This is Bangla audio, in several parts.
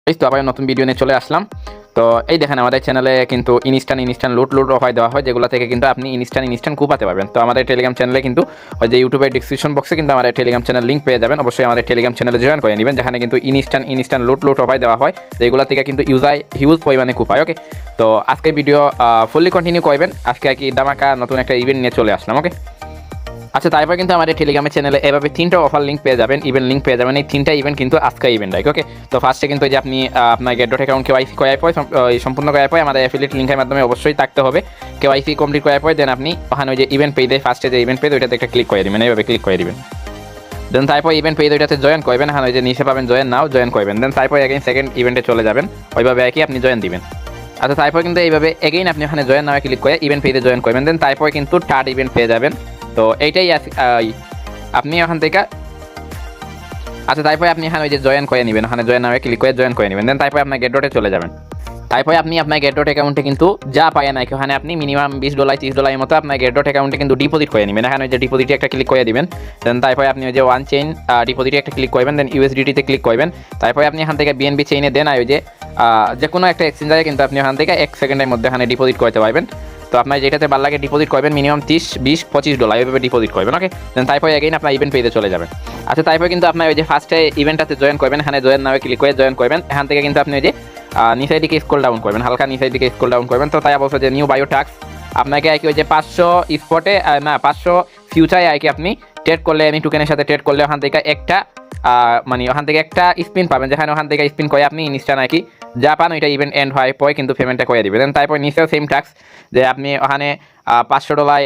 এই তো আবার নতুন ভিডিও নিয়ে চলে আসলাম। তো এই দেখেন আমাদের চ্যানেলে কিন্তু ইনস্ট্যান্ট লুট অফার দেওয়া হয়, যেগুলো থেকে কিন্তু আপনি ইনস্ট্যান্ট কুপাতে পারবেন। তো আমাদের টেলিগ্রাম চ্যানেলে কিন্তু ওই যে ইউটিউবের ডিসক্রিপশন বক্সে কিন্তু আমাদের টেলিগ্রাম চ্যানেল লিঙ্ক পেয়ে যাবেন। অবশ্যই আমাদের টেলিগ্রাম চ্যানেলে জয়েন করে নেবেন, যেখানে কিন্তু ইনস্ট্যান্ট লুট অফার দেওয়া হয়, যেগুলো থেকে কিন্তু হিউজ পরিমাণে কুপায়। ওকে, তো আজকে ভিডিও ফুললি কন্টিনিউ করবেন। আজকে আর কি ধামাকা নতুন একটা ইভেন্ট নিয়ে চলে আসলাম। ওকে, আচ্ছা, তারপর কিন্তু আমাদের টেলিগ্রামের চ্যানেলে এভাবে 3টা অফার লিঙ্ক পেয়ে যাবেন, ইভেন্ট লিঙ্ক পেয়ে যাবেন। এই 3টা ইভেন্ট কিন্তু আজকে ইভেন্ট রাইট। ওকে, তো ফার্স্টে কিন্তু যে আপনি আপনার গেট.ডট অ্যাকাউন্ট কেওয়াইসি করার পর সম্পূর্ণ করার পর আমাদের অ্যাফিলিয়েট লিঙ্কের মাধ্যমে অবশ্যই থাকতে হবে। কেওয়াইসি কমপ্লিট করার পর দেন আপনি ওখানে ওই যে ইভেন্ট পেজে ফার্স্টে যে ইভেন্ট পেজ ওইটাতে একটা ক্লিক করে দিবেন, এইভাবে ক্লিক করে দিবেন। দেন তারপর ইভেন্ট পেজ ওইটাতে জয়েন করবেন, হ্যাঁ ওই যে নিচে পাবেন জয়েন নাও, জয়েন করবেন। দেন তারপর এগেইন সেকেন্ড ইভেন্টে চলে যাবেন, ওইভাবে একই আপনি জয়েন দিবেন। আচ্ছা, তারপর কিন্তু এইভাবে এগেইন আপনি ওখানে জয়েন নামে ক্লিক করে ইভেন্ট পেজে জয়েন করবেন। দেন তারপর কিন্তু থার্ড ইভেন্ট পেয়ে যাবেন। তো এইটাই আপনি ওখান থেকে আচ্ছা, তারপরে আপনি এখানে ওই যে জয়েন করে নেবেন, ওখানে জয়েন নামে ক্লিক করে জয়েন করে নেবেন। দেন তারপরে আপনার গেট.ডটে চলে যাবেন। তারপরে আপনি আপনার গেট.ডট অ্যাকাউন্টে কিন্তু যা পায় না ওখানে আপনি মিনিমাম $20 $30 মতো আপনার গেট.ডট অ্যাকাউন্টে কিন্তু ডিপোজিট করে নেবেন। এখানে ওই যে ডিপোজিটে একটা ক্লিক করে দিবেন। দেন তারপরে আপনি ওই যে ওয়ান চেইন ডিপোজিটে একটা ক্লিক করবেন, দেন ইউএসডিটিতে ক্লিক করবেন। তারপরে আপনি এখান থেকে বিএনবি চেইনে দেন, আর ওই যে কোনো একটা এক্সচেঞ্জারে কিন্তু আপনি ওখান থেকে 1 সেকেন্ডের মধ্যে এখানে ডিপোজিট করতে পারবেন। তো আপনার যেটাতে ভালো লাগে ডিপোজিট করবেন, মিনিমাম $30, $20, $25 এইভাবে ডিপোজিট করবেন। ওকে, দেন তারপরে এগেইন আপনার ইভেন্ট পেজে চলে যাবেন। আচ্ছা, তারপরে কিন্তু আপনার ওই যে ফার্স্টে ইভেন্টটাতে জয়েন করবেন, এখানে জয়েন নামে ক্লিক করে জয়েন করবেন। এখান থেকে কিন্তু আপনি ওই যে নিচের দিকে স্ক্রল ডাউন করবেন, হালকা নিচের দিকে স্ক্রল ডাউন করবেন। তো তাই বলছে যে নিউ বায়ো টাস্ক আপনাকে আর কি ওই যে 500 স্পটে না 500 ফিউচারে আর কি আপনি ট্রেড করলে, এনি টোকেনের সাথে ট্রেড করলে ওখান থেকে একটা মানে ওখান থেকে একটা স্পিন পাবেন, যেখানে ওখান থেকে স্পিন করে আপনি ইনস্ট্যান্ট আর কি যা পান ওইটা ইভেন্ট এন্ড হওয়ার পরে কিন্তু পেমেন্টটা করে দিবেন। দেন তারপর নিচেও সেম টাস্ক যে আপনি ওখানে $500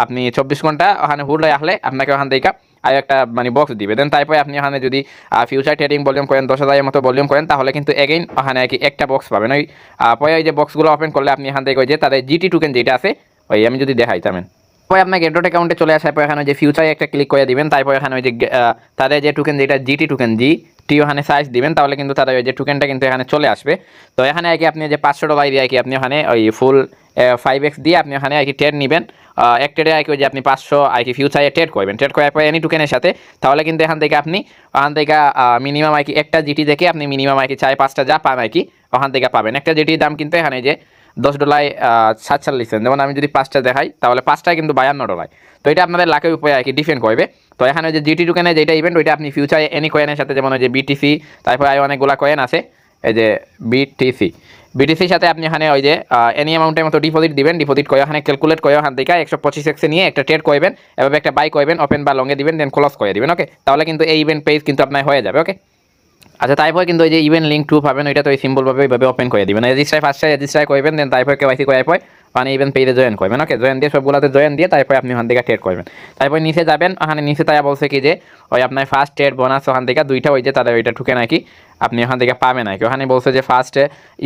আপনি 24 ঘন্টা ওখানে হুল হয়ে আসলে আপনাকে ওখান থেকে আর একটা মানে বক্স দিবে। দেন তারপরে আপনি ওখানে যদি ফিউচার ট্রেডিং ভলিউম করেন 10,000-এর মতো ভলিউম করেন, তাহলে কিন্তু এগেইন ওখানে আর কি একটা বক্স পাবেন। ওই পরে ওই যে বক্সগুলো ওপেন করলে আপনি এখান থেকে ওই যে তাদের জিটি টোকেন যেটা আছে ওই আমি যদি দেখাই তেমন পরে আপনার গেট.ডট অ্যাকাউন্টে চলে আসার পর এখানে যে ফিউচারে একটা ক্লিক করে দিবেন। তারপর এখানে ওই যে তাদের যে টোকেন যেটা জিটি টোকেন টি ওখানে সাইজ দিবেন, তাহলে কিন্তু তাদের ওই যে টোকেনটা কিন্তু এখানে চলে আসবে। তো এখানে আর কি আপনি যে $500 দিয়ে আর কি আপনি ওখানে ওই ফুল 5x দিয়ে আপনি ওখানে আর কি ট্রেড নেবেন। এক ট্রেডে আর কি ওই যে আপনি 500 আর কি ফিউচারে ট্রেড করবেন, ট্রেড করার পর এনি টোকেনের সাথে, তাহলে কিন্তু এখান থেকে আপনি ওখান থেকে মিনিমাম আর কি একটা জিটি দেখে আপনি মিনিমাম আর কি 4-5টা যা পান আর কি ওখান থেকে পাবেন। একটা জিটির দাম কিন্তু এখানে যে $10 47 সেন্ট। যেমন আমি যদি 5টা দেখাই তাহলে 5টায় কিন্তু $52। তো এটা আপনাদের লাখের উপরে আর কি ডিপেন্ড করবে। তো এখানে যে জিটি টোকেনে যেটা ইভেন্ট ওইটা আপনি ফিউচারে এনি কয়েনের সাথে, যেমন ওই যে বিটিসি, তারপরে আরও অনেকগুলো কয়েন আছে এই যে বিটিসির সাথে আপনি এখানে ওই যে এনি অ্যামাউন্টের মতো ডিপোজিট দিবেন। ডিপোজিট করে ওখানে ক্যালকুলেট করে ওখান থেকে 125x নিয়ে একটা ট্রেড করবেন, এভাবে একটা বাই করবেন, ওপেন বা লংয়ে দিবেন, দেন ক্লোজ করে দিবেন। ওকে, তাহলে কিন্তু এই ইভেন্ট পেজ কিন্তু আপনার হয়ে যাবে। ওকে, আচ্ছা, তারপরে কিন্তু ওই যে ইভেন্ট লিঙ্ক 2 পাবেন, ওইটা তো ওই সিম্বলভাবে ওইভাবে ওপেন করে দিবেন। ফার্স্টে করবেন, দেন তারপরে কেওয়াইসি করার পর মানে ইভেন্ট পেজে জয়েন করবেন। ওকে, জয়েন দিয়ে সবগুলোতে জয়েন দিয়ে তারপরে আপনি ওখান থেকে ট্রেড করবেন। তারপরে নিচে যাবেন, ওখানে নিচে তারা বলছে কি যে ওই আপনার ফার্স্ট ট্রেড বোনাস ওখান থেকে 2টা ওই যে তাদের ওইটা ঠুকে নাকি আপনি ওখান থেকে পাবেন আর কি। ওখানে বলছে যে first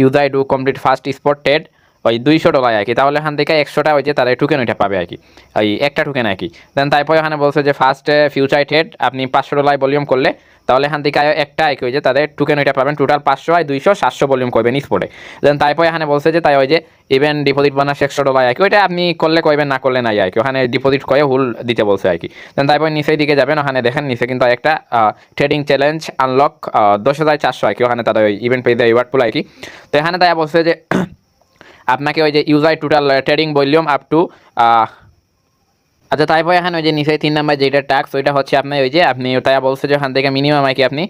user do complete first spot trade ওই $200 আর কি, তাহলে এখান থেকে 100টা ওই যে তাদের টোকেন ওইটা পাবে আর কি, ওই একটা টোকেন আর কি। দেন তারপরে ওখানে বলছে যে ফার্স্ট ফিউচার ট্রেড আপনি $500 ভলিউম করলে, তাহলে এখান থেকে একটা আর কি ওই যে তাদের টোকেন ওইটা পাবেন। টোটাল 500 আর 200 700 ভলিউম করবেন স্পটে। দেন তারপরে এখানে বলছে যে তাই ওই যে ইভেন্ট ডিপোজিট বোনাস $100 আর কি, ওইটা আপনি করলে করবেন, না করলে নাই আর কি, ওখানে ডিপোজিট করে হুল দিতে বলছে আর কি। দেন তারপরে নিচের দিকে যাবেন, ওখানে দেখেন নিচে কিন্তু একটা ট্রেডিং চ্যালেঞ্জ আনলক 10,400 আর কি, ওখানে তাদের ওই ইভেন্ট পেজে রিওয়ার্ড পুল আর কি। তো এখানে তাই বলছে যে আপনাকে ওই যে user total trading volume up to আচ্ছা, তারপরে এখানে ওই যে নিচে 3 নাম্বার যেটা ট্যাক্স ওইটা হচ্ছে আপনার ওই যে আপনি ওটা বলছে যে ওখান থেকে মিনিমাম আর কি আপনি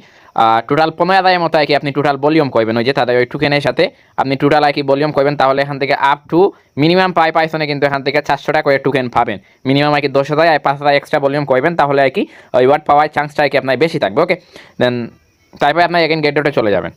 টোটাল 15,000-এর মতো আর কি আপনি টোটাল ভলিউম করবেন ওই যে তাদের ওই টোকেনের সাথে আপনি টোটাল আর কি ভলিউম করবেন, তাহলে এখান থেকে আপ টু মিনিমাম পাইসনে কিন্তু এখান থেকে 400 টাকা করে টোকেন পাবেন। মিনিমাম আর কি 10,000 আর 5,000 এক্সট্রা ভলিউম করবেন, তাহলে আর কি ওই ওয়ার্ড পাওয়ার চান্সটা আর কি আপনার বেশি থাকবে। ওকে, দেন তারপরে আপনার এগেন গেট.ডটে চলে যাবেন।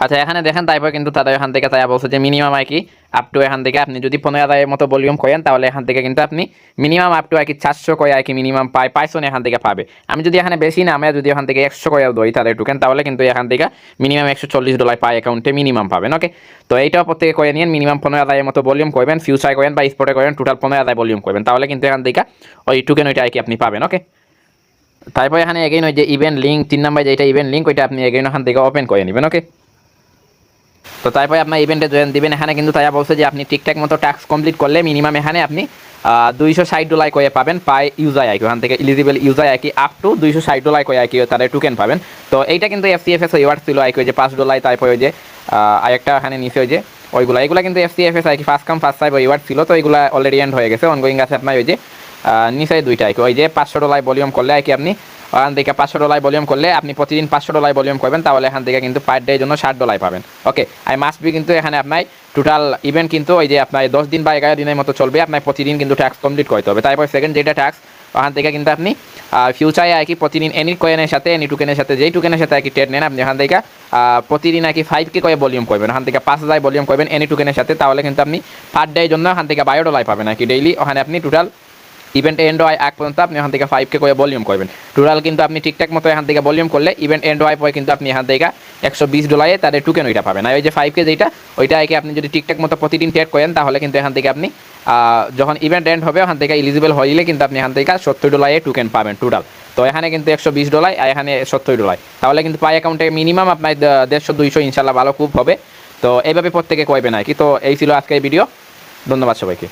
আচ্ছা, এখানে দেখেন তারপর কিন্তু তাদের এখান থেকে তারা বলছে যে মিনিমাম আর কি আপ টু এখান থেকে আপনি যদি 15,000-এর মতো ভলিউম করেন, তাহলে এখান থেকে কিন্তু আপনি মিনিমাম আপ টু আর কি 400 করে আর কি মিনিমাম পাইসন এখান থেকে পাবে। আমি যদি এখানে বেশি না, আমরা যদি এখান থেকে 100 করে দই তাদের টোকেন, তাহলে কিন্তু এখান থেকে মিনিমাম $140 পাই অ্যাকাউন্টে মিনিমাম পাবেন। ওকে, তো এইটাও প্রত্যেকে করে নিন, মিনিমাম 15,000-এর মতো ভলিউম করবেন, ফিউচার করেন বা স্পটে করেন, টোটাল 15,000 ভলিউম করবেন, তাহলে কিন্তু এখান থেকে ওই টোকেন ওইটা আর কি আপনি পাবেন। ওকে, তারপর এখানে এগেইন ওই যে ইভেন্ট লিঙ্ক 3 নাম্বার যেটা ইভেন্ট লিঙ্ক ওইটা আপনি এগেইন ওখান থেকে ওপেন করে নেবেন। ওকে, তো তারপরে আপনার ইভেন্টে জয়েন দিবেন। এখানে কিন্তু তারা বলছে যে আপনি ঠিকঠাক মতো টাস্ক কমপ্লিট করলে মিনিমাম এখানে আপনি $260 করে পাবেন পাই ইউজার আইকি, ওখান থেকে এলিজিবল ইউজার আইকি আপ টু $260 করে আইকি তাদের টোকেন পাবেন। তো এইটা কিন্তু FCFS রিওয়ার্ড ছিল আইকি, ওই যে $5, তারপরে ওই যে আরেকটা এখানে নিচে ওই যে এগুলা কিন্তু FCFS আইকি first come first serve reward ছিল। তো এগুলা অলরেডি এন্ড হয়ে গেছে, অনগোয়িং আছে আপনার ওই যে নিচে দুইটা আইকি, ওই যে $500 ভলিউম করলে আইকি আপনি ওখান থেকে $500 ভলিউম করলে আপনি প্রতিদিন $500 ভলিউম করবেন, তাহলে এখান থেকে কিন্তু পার ডে জন্য $60 পাবেন। ওকে, আই মাস্ট বি কিন্তু এখানে আপনার টোটাল ইভেন্ট কিন্তু ওই যে আপনার 10 দিন বা 11 দিনের মতো চলবে, আপনার প্রতিদিন কিন্তু ট্যাক্স কমপ্লিট করতে হবে। তারপর সেকেন্ড যেটা ট্যাক্স, ওখান থেকে কিন্তু আপনি ফিউচারে আর কি প্রতিদিন এনি কয়েনের সাথে এনি টোকেনের সাথে যেই টোকেনের সাথে আর কি ট্রেড নেন, আপনি এখান থেকে প্রতিদিন আর কি 5K করে ভলিউম করবেন, ওখান থেকে 5000 ভলিউম করবেন এনি টোকেনের সাথে, তাহলে কিন্তু আপনি পার ডে জন্য ওখান থেকে $12 পাবেন আর কি ডেইলি। ওখানে আপনি টোটাল ইভেন্ট এন্ড হয় এক পর্যন্ত আপনি এখান থেকে 5K করে ভলিউম করবেন টোটাল, কিন্তু আপনি ঠিকঠাক মতো এখান থেকে ভলিউম করলে ইভেন্ট এন্ড হয় পরে কিন্তু আপনি এখান থেকে $120 তাদের টোকেন ওইটা পাবেন। আর ওই যে 5K যেটা ওইটা আর কি আপনি যদি ঠিকঠাক মতো প্রতিদিন ট্রেড করেন, তাহলে কিন্তু এখান থেকে আপনি যখন ইভেন্ট এন্ড হবে ওখান থেকে এলিজিবল হইলে কিন্তু আপনি এখান থেকে $70 টোকেন পাবেন টোটাল। তো এখানে কিন্তু $120 আর এখানে $70, তাহলে কিন্তু পাই অ্যাকাউন্টে মিনিমাম আপনার 150-200 ইনশাল্লাহ ভালো খুব হবে। তো এইভাবে প্রত্যেকে করবেন আর কি। তো এই ছিল আজকের ভিডিও, ধন্যবাদ সবাইকে।